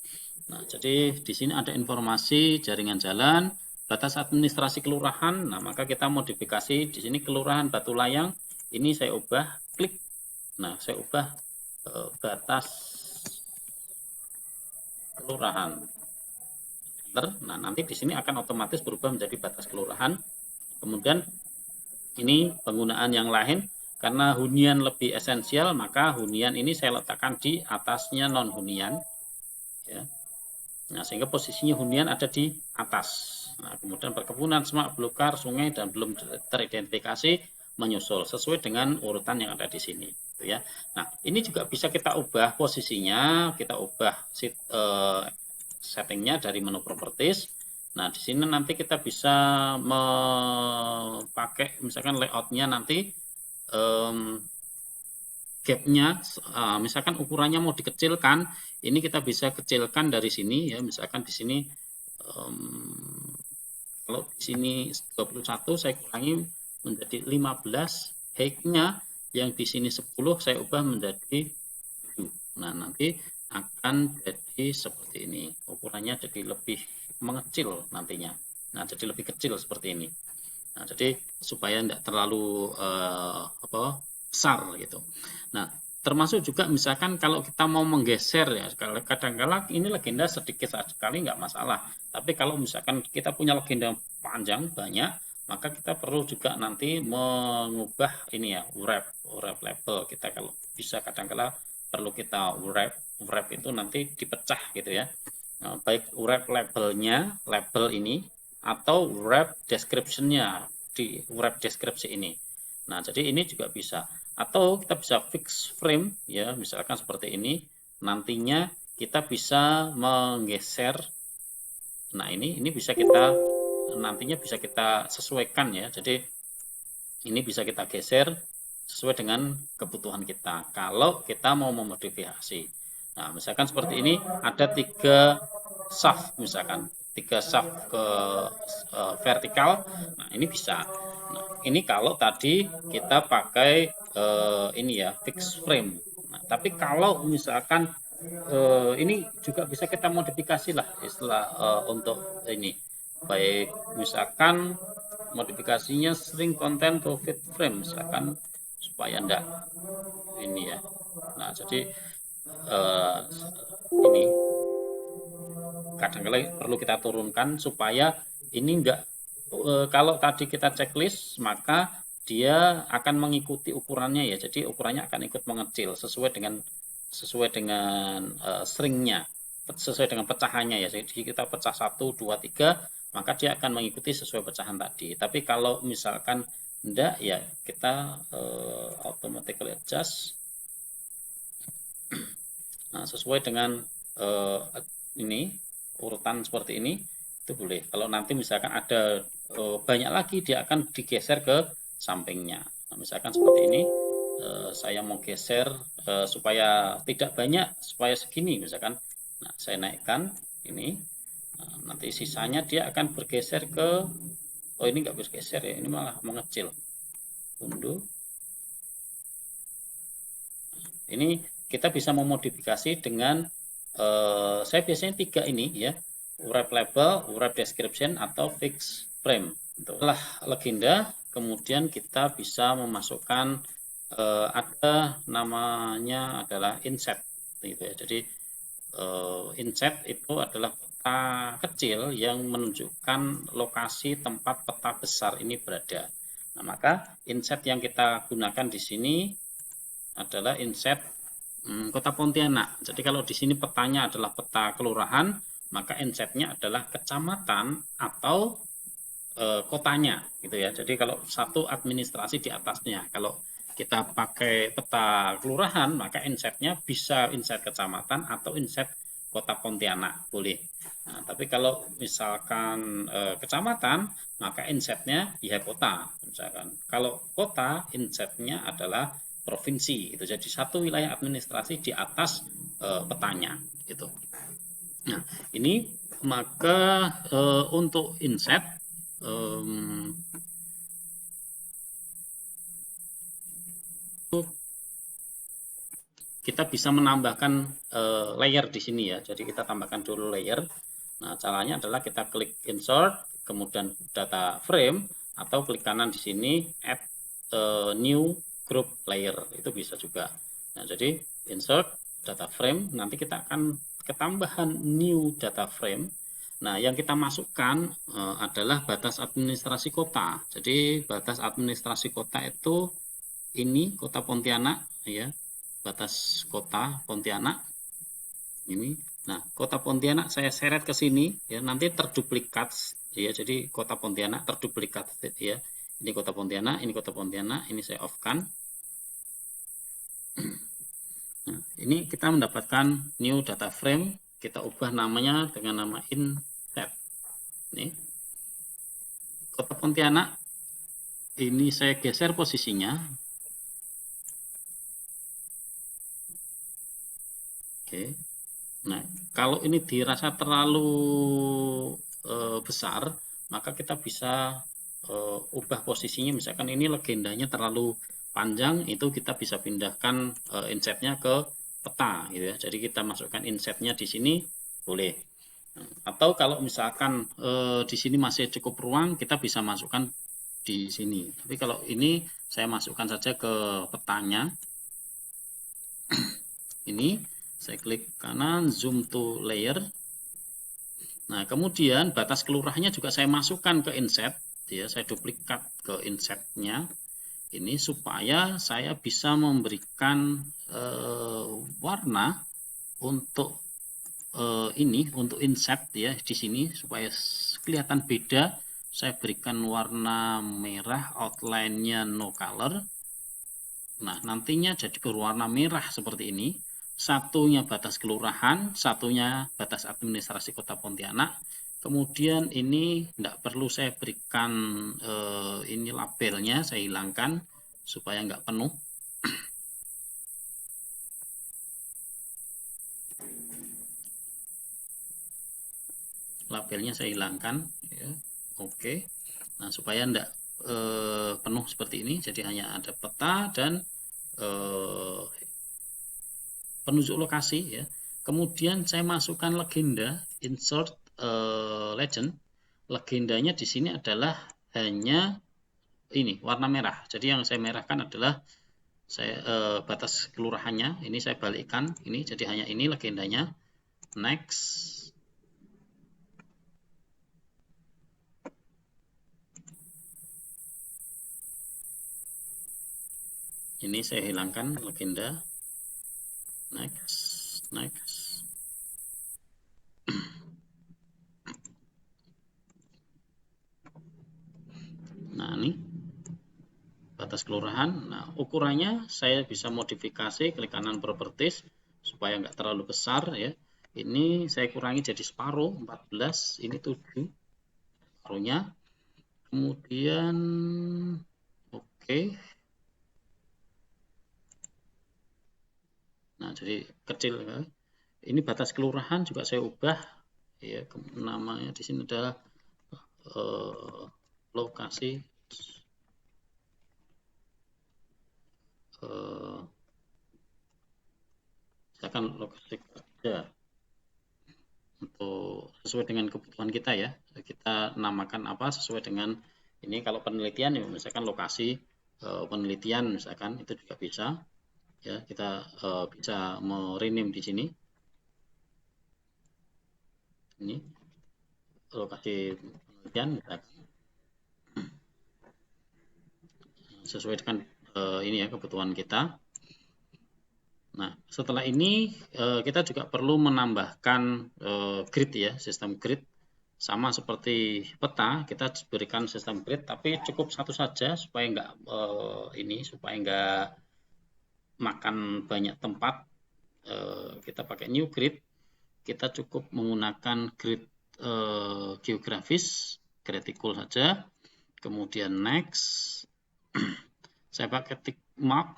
Nah, jadi di sini ada informasi jaringan jalan, batas administrasi kelurahan. Nah, maka kita modifikasi di sini kelurahan Batu Layang. Ini saya ubah, klik. Nah, saya ubah batas kelurahan. Nah, nanti di sini akan otomatis berubah menjadi batas kelurahan. Kemudian ini penggunaan yang lain, karena hunian lebih esensial, maka hunian ini saya letakkan di atasnya non-hunian. Ya. Nah, sehingga posisinya hunian ada di atas. Nah, kemudian perkebunan, semak, belukar, sungai, dan belum teridentifikasi menyusul sesuai dengan urutan yang ada di sini. Gitu ya. Nah, ini juga bisa kita ubah posisinya, kita ubah settingnya dari menu properties. Nah, di sini nanti kita bisa memakai misalkan layoutnya nanti gapnya, misalkan ukurannya mau dikecilkan, ini kita bisa kecilkan dari sini ya, misalkan di sini kalau di sini 21 saya kurangi menjadi 15, height-nya yang di sini 10 saya ubah menjadi 7. Nah, nanti akan jadi seperti ini, ukurannya jadi lebih mengecil nantinya. Nah, jadi lebih kecil seperti ini. Nah, jadi supaya tidak terlalu besar gitu. Nah, termasuk juga misalkan kalau kita mau menggeser ya, kadang-kala ini legenda sedikit sekali nggak masalah. Tapi kalau misalkan kita punya legenda panjang banyak, maka kita perlu juga nanti mengubah ini ya, wrap label. Kita kalau bisa kadang-kala perlu kita wrap itu nanti dipecah gitu ya. Nah, baik wrap labelnya, label ini, atau wrap description-nya di wrap deskripsi ini. Nah, jadi ini juga bisa. Atau kita bisa fix frame ya, misalkan seperti ini. Nantinya kita bisa menggeser. Nah, ini bisa kita nantinya bisa kita sesuaikan ya. Jadi ini bisa kita geser sesuai dengan kebutuhan kita. Kalau kita mau memodifikasi. Nah, misalkan seperti ini ada 3 shaft misalkan. 3 shaft ke vertikal. Nah, ini bisa. Nah, ini kalau tadi kita pakai ini ya, fix frame. Nah, tapi kalau misalkan ini juga bisa kita modifikasi lah istilah untuk ini. Baik misalkan modifikasinya string content to fit frame misalkan supaya enggak ini ya. Nah, jadi ini kadang-kadang perlu kita turunkan supaya ini enggak kalau tadi kita checklist maka dia akan mengikuti ukurannya ya. Jadi ukurannya akan ikut mengecil sesuai dengan stringnya, sesuai dengan pecahannya ya. Jadi kita pecah 1, 2, 3, maka dia akan mengikuti sesuai pecahan tadi. Tapi kalau misalkan enggak ya kita automatically adjust. Nah, sesuai dengan ini urutan seperti ini itu boleh. Kalau nanti misalkan ada banyak lagi dia akan digeser ke sampingnya. Nah, misalkan seperti ini saya mau geser supaya tidak banyak, supaya segini misalkan. Nah, saya naikkan ini. Nah, nanti sisanya dia akan bergeser ke ini nggak bergeser ya, ini malah mengecil. Undo. Ini kita bisa memodifikasi dengan saya biasanya 3 ini ya, wrap label, wrap description, atau fix frame. Setelah legenda, kemudian kita bisa memasukkan ada namanya adalah inset gitu ya. Jadi inset itu adalah peta kecil yang menunjukkan lokasi tempat peta besar ini berada. Nah, maka inset yang kita gunakan di sini adalah inset Kota Pontianak. Jadi kalau di sini petanya adalah peta kelurahan, maka insetnya adalah kecamatan atau kotanya gitu ya. Jadi kalau satu administrasi di atasnya. Kalau kita pakai peta kelurahan, maka insetnya bisa inset kecamatan atau inset kota Pontianak, boleh. Nah, tapi kalau misalkan kecamatan, maka insetnya ya kota. Misalkan kalau kota, insetnya adalah provinsi. Itu jadi satu wilayah administrasi di atas petanya. Gitu. Nah, ini maka untuk inset kita bisa menambahkan layer di sini ya. Jadi kita tambahkan dulu layer. Nah, caranya adalah kita klik insert, kemudian data frame, atau klik kanan di sini add new group layer. Itu bisa juga. Nah, jadi insert data frame, nanti kita akan ketambahan new data frame. Nah, yang kita masukkan adalah batas administrasi kota. Jadi batas administrasi kota itu ini kota Pontianak ya. Batas kota Pontianak ini. Nah, kota Pontianak saya seret ke sini ya, nanti terduplikat ya. Jadi kota Pontianak terduplikat ya. Ini kota Pontianak, ini kota Pontianak, ini saya off-kan. Nah, ini kita mendapatkan new data frame, kita ubah namanya dengan nama inset. Nih. Kota Pontianak ini saya geser posisinya. Oke. Nah, kalau ini dirasa terlalu besar, maka kita bisa ubah posisinya. Misalkan ini legendanya terlalu panjang, itu kita bisa pindahkan insetnya ke peta, gitu ya. Jadi kita masukkan insetnya di sini, boleh. Atau kalau misalkan di sini masih cukup ruang, kita bisa masukkan di sini. Tapi kalau ini saya masukkan saja ke petanya. Ini. Saya klik kanan, zoom to layer. Nah, kemudian batas kelurahannya juga saya masukkan ke inset. Ya, saya duplikat ke insetnya. Ini supaya saya bisa memberikan warna untuk ini, untuk inset ya di sini supaya kelihatan beda. Saya berikan warna merah, outline-nya no color. Nah, nantinya jadi berwarna merah seperti ini. Satunya batas kelurahan, satunya batas administrasi kota Pontianak. Kemudian ini tidak perlu saya berikan ini labelnya, saya hilangkan supaya nggak penuh. Labelnya saya hilangkan, ya. Oke. Nah, supaya tidak penuh seperti ini, jadi hanya ada peta dan penunjuk lokasi ya. Kemudian saya masukkan legenda, insert legend. Legendanya di sini adalah hanya ini warna merah. Jadi yang saya merahkan adalah saya batas kelurahannya. Ini saya balikkan ini jadi hanya ini legendanya. Next. Ini saya hilangkan legenda. Next. Nah, ini batas kelurahan. Nah, ukurannya saya bisa modifikasi, klik kanan properties supaya nggak terlalu besar ya. Ini saya kurangi jadi separuh, 14, ini 7 separuhnya. Kemudian oke. Nah, jadi kecil ya. Ini batas kelurahan juga saya ubah ya, namanya di sini adalah lokasi misalkan lokasi kerja untuk sesuai dengan kebutuhan kita ya, kita namakan apa sesuai dengan ini. Kalau penelitian ya misalkan lokasi penelitian misalkan itu juga bisa ya, kita bisa merename di sini. Ini lokasi penelitian misalkan sesuai dengan ini ya kebutuhan kita. Nah, setelah ini kita juga perlu menambahkan grid ya, sistem grid. sama seperti peta, kita berikan sistem grid, tapi cukup satu saja supaya supaya nggak makan banyak tempat. Kita pakai new grid, kita cukup menggunakan grid geografis, gratical saja. Kemudian next, saya pakai tick mark.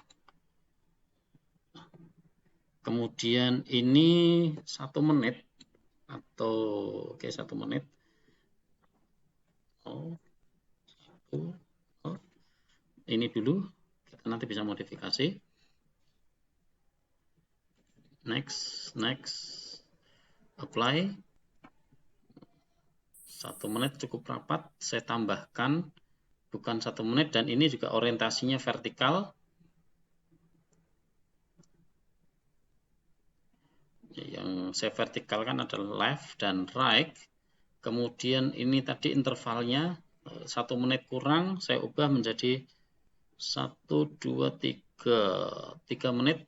Kemudian ini 1 menit atau oke 1 menit. Ini dulu, kita nanti bisa modifikasi. Next, apply. 1 menit cukup rapat, saya tambahkan bukan 1 menit, dan ini juga orientasinya vertikal. Yang saya vertikalkan adalah left dan right. Kemudian ini tadi intervalnya 1 menit kurang, saya ubah menjadi 1, 2, 3 menit.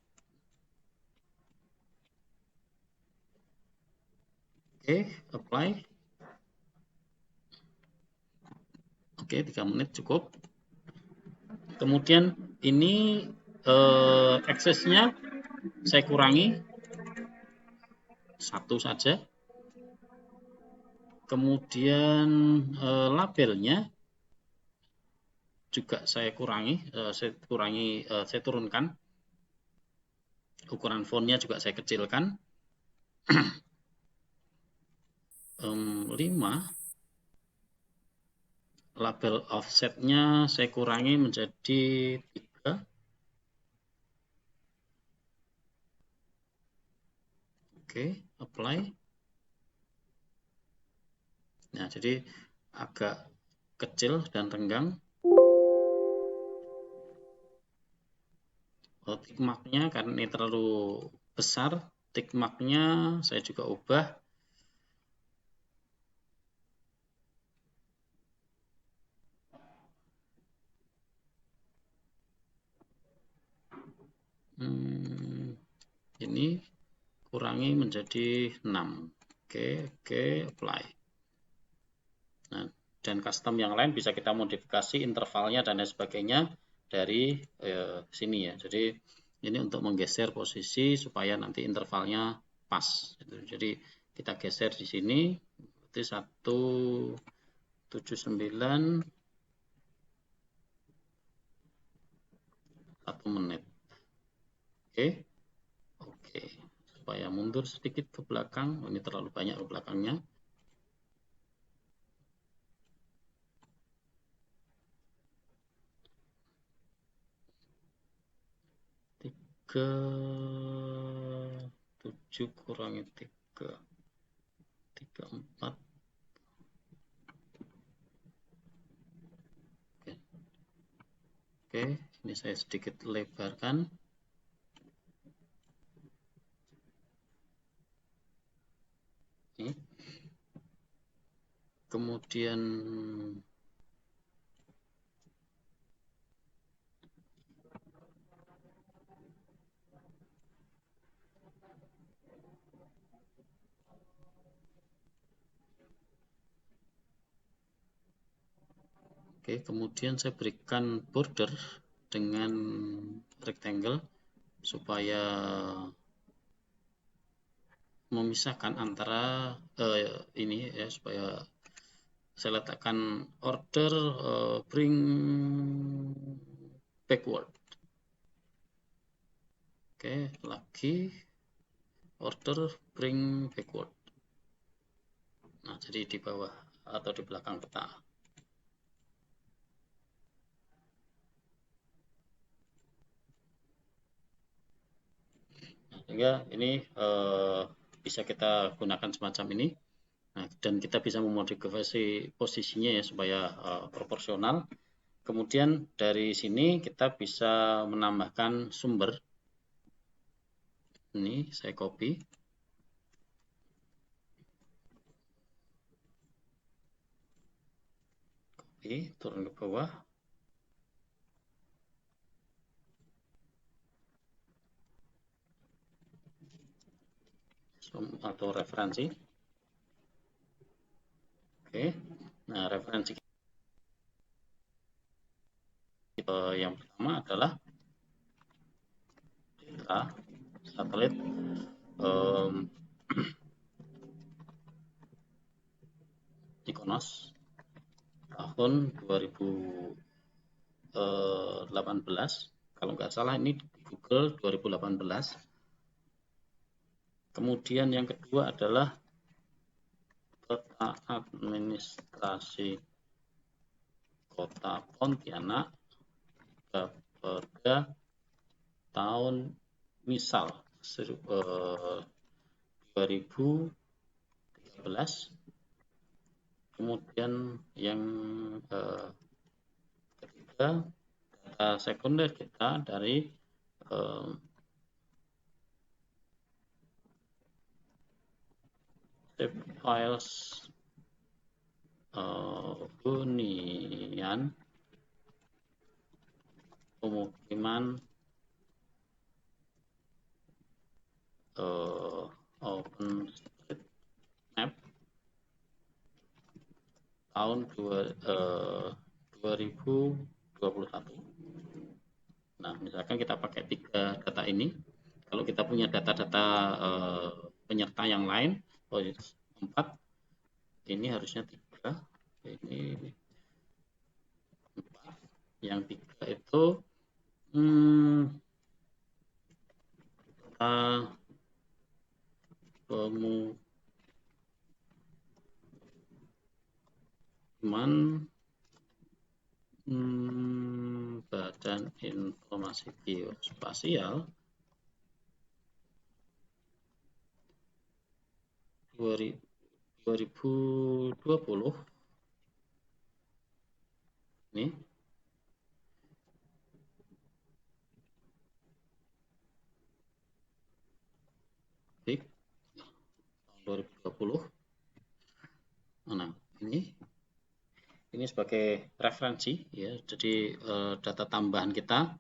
Oke, apply. Oke, 3 menit cukup. Kemudian ini aksesnya saya kurangi 1 saja. Kemudian labelnya juga saya turunkan. Ukuran fontnya juga saya kecilkan. 5. Label offsetnya saya kurangi menjadi 3. Oke, apply. Nah, jadi agak kecil dan renggang. Tick marknya karena ini terlalu besar, tick marknya saya juga ubah. Ini kurangi menjadi 6. Oke, apply. Nah, dan custom yang lain bisa kita modifikasi intervalnya dan lain sebagainya dari sini ya. Jadi ini untuk menggeser posisi supaya nanti intervalnya pas. Jadi kita geser di sini. Berarti 179 1 menit. Oke. Supaya mundur sedikit ke belakang. Ini terlalu banyak ke belakangnya. Ke 7 kurangi 3, 4. Oke, ini saya sedikit lebarkan. Ini. Kemudian kemudian saya berikan border dengan rectangle supaya memisahkan antara ini ya, supaya saya letakkan order bring backward. Oke, lagi order bring backward. Nah, jadi di bawah atau di belakang peta. Sehingga ini bisa kita gunakan semacam ini. Nah, dan kita bisa memodifikasi posisinya ya supaya proporsional. Kemudian dari sini kita bisa menambahkan sumber. Ini saya copy. Turun ke bawah. Atau referensi. Nah, referensi kita yang pertama adalah data satelit IKONOS tahun 2018. Kalau nggak salah ini di Google 2018. Kemudian yang kedua adalah peta administrasi Kota Pontianak pada tahun misal 2013. Kemudian yang ketiga, data sekunder kita dari zip files hunian pemukiman OpenStreetMap tahun 2021. Nah, misalkan kita pakai 3 data ini, kalau kita punya data-data penyerta yang lain, 4, ini harusnya 3, ini 4, yang 3 itu pemukiman Badan Informasi Geospasial 2020 ini tahun 2020. Nah, ini sebagai referensi ya. Jadi data tambahan kita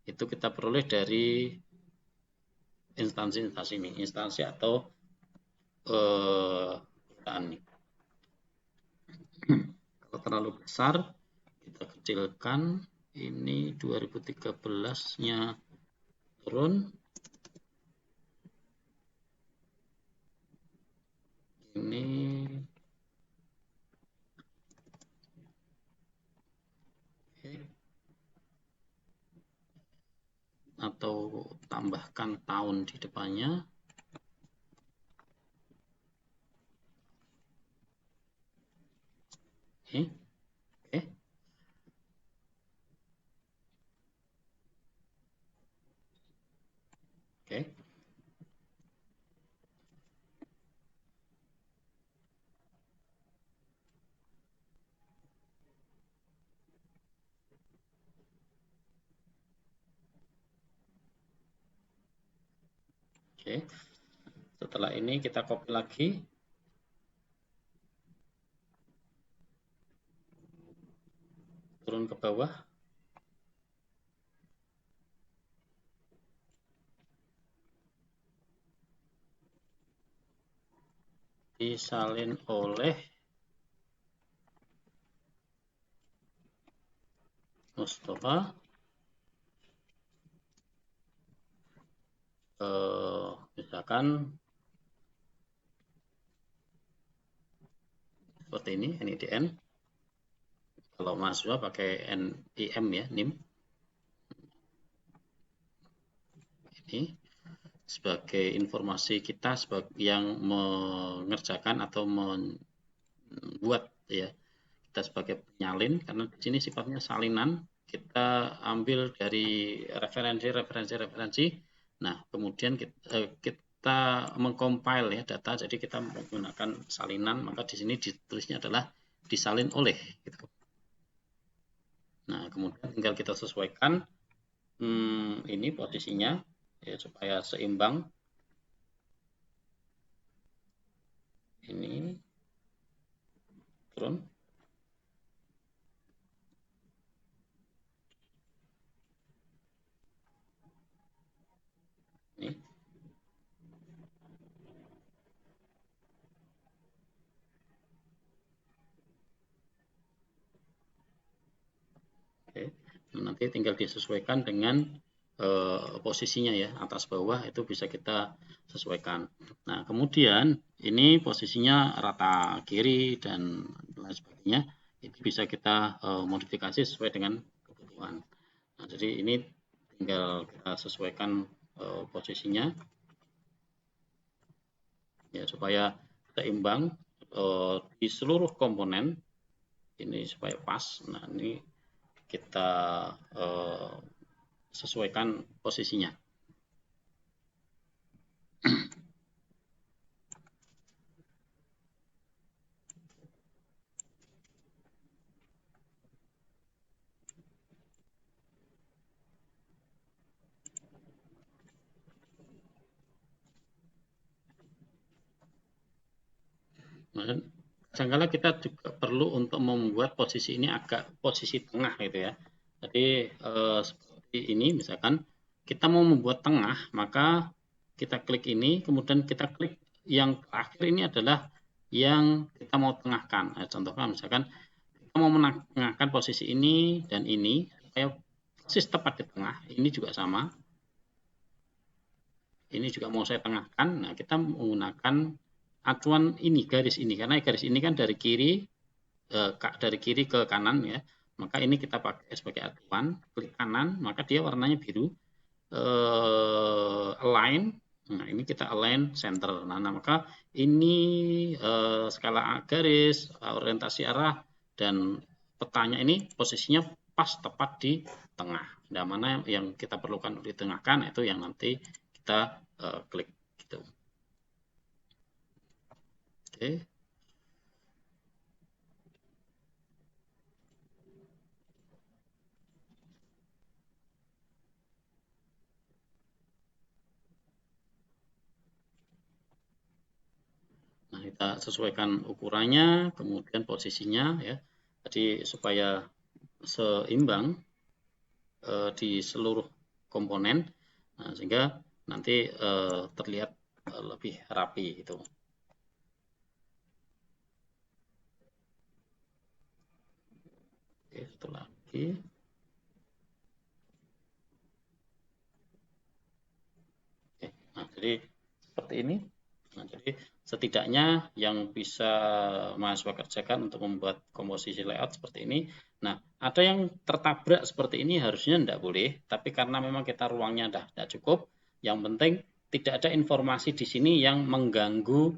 itu kita peroleh dari instansi ini, instansi atau perusahaan ini. Kalau terlalu besar kita kecilkan, ini 2013-nya turun, ini atau tambahkan tahun di depannya. Oke. Oke. Setelah ini kita copy lagi. Turun ke bawah. Disalin oleh Mustafa. Misalkan seperti ini, NIDN. Kalau mahasiswa pakai NIM ya, NIM. Ini sebagai informasi kita yang mengerjakan atau membuat ya, kita sebagai penyalin, karena di sini sifatnya salinan, kita ambil dari referensi. Nah, kemudian kita mengcompile ya data, jadi kita menggunakan salinan, maka di sini ditulisnya adalah disalin oleh gitu. Nah, kemudian tinggal kita sesuaikan ini posisinya ya supaya seimbang. Ini turun. Ini. Nanti tinggal disesuaikan dengan posisinya ya, atas bawah itu bisa kita sesuaikan. Nah, kemudian ini posisinya rata kiri dan lain sebagainya, itu bisa kita modifikasi sesuai dengan kebutuhan. Nah, jadi ini tinggal kita sesuaikan posisinya ya, supaya seimbang di seluruh komponen ini supaya pas. Nah, ini kita sesuaikan posisinya. Nah, kadang-kala kita juga perlu untuk membuat posisi ini agak posisi tengah gitu ya. Jadi seperti ini misalkan kita mau membuat tengah, maka kita klik ini, kemudian kita klik yang terakhir ini adalah yang kita mau tengahkan. Nah, contohnya misalkan kita mau menengahkan posisi ini dan ini supaya persis tepat di tengah. Ini juga sama. Ini juga mau saya tengahkan. Nah, kita menggunakan acuan ini, garis ini, karena garis ini kan dari kiri ke kanan ya, maka ini kita pakai sebagai acuan. Klik kanan, maka dia warnanya biru. Align, nah ini kita align center. Nah maka ini skala garis, orientasi arah dan petanya ini posisinya pas tepat di tengah. Nah, mana yang kita perlukan untuk ditengahkan itu yang nanti kita klik gitu. Oke. Nah, kita sesuaikan ukurannya, kemudian posisinya ya. Jadi supaya seimbang di seluruh komponen, nah, sehingga nanti terlihat lebih rapi itu. Oke, satu lagi. Oke, nah jadi seperti ini. Nah, jadi setidaknya yang bisa mahasiswa kerjakan untuk membuat komposisi layout seperti ini. Nah, ada yang tertabrak seperti ini harusnya tidak boleh, tapi karena memang kita ruangnya tidak cukup, yang penting tidak ada informasi di sini yang mengganggu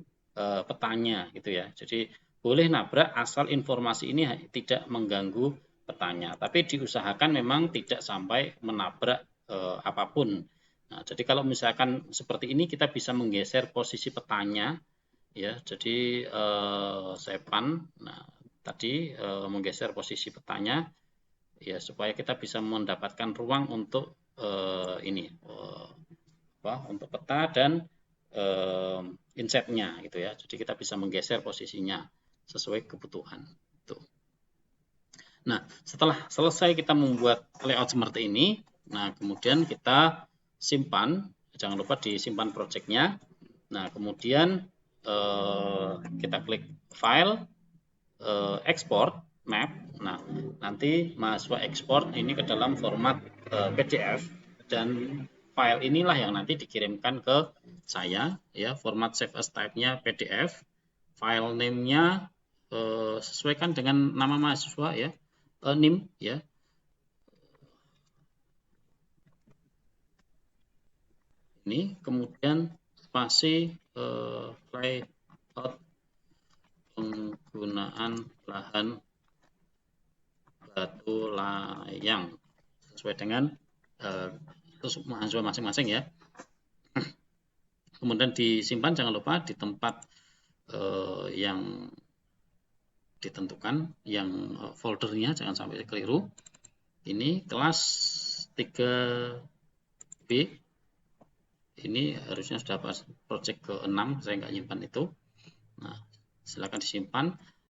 petanya gitu ya. Jadi boleh nabrak asal informasi ini tidak mengganggu petanya, tapi diusahakan memang tidak sampai menabrak apapun. Nah, jadi kalau misalkan seperti ini kita bisa menggeser posisi petanya ya. Jadi Sepan nah tadi menggeser posisi petanya ya supaya kita bisa mendapatkan ruang untuk ini untuk peta dan insetnya gitu ya. Jadi kita bisa menggeser posisinya sesuai kebutuhan. Tuh. Nah, setelah selesai kita membuat layout seperti ini, nah kemudian kita simpan, jangan lupa disimpan projectnya. Nah, kemudian kita klik file, export map. Nah, nanti mahasiswa ekspor ini ke dalam format PDF dan file inilah yang nanti dikirimkan ke saya ya. Format save as type-nya PDF, file name-nya sesuaikan dengan nama mahasiswa ya, NIM ya. Ini kemudian spasi layout penggunaan lahan batu layang sesuai dengan mahasiswa masing-masing ya. Kemudian disimpan jangan lupa di tempat yang ditentukan, yang foldernya jangan sampai keliru. Ini kelas 3B. Ini harusnya sudah pas project ke-6, saya nggak nyimpan itu. Nah, silakan disimpan.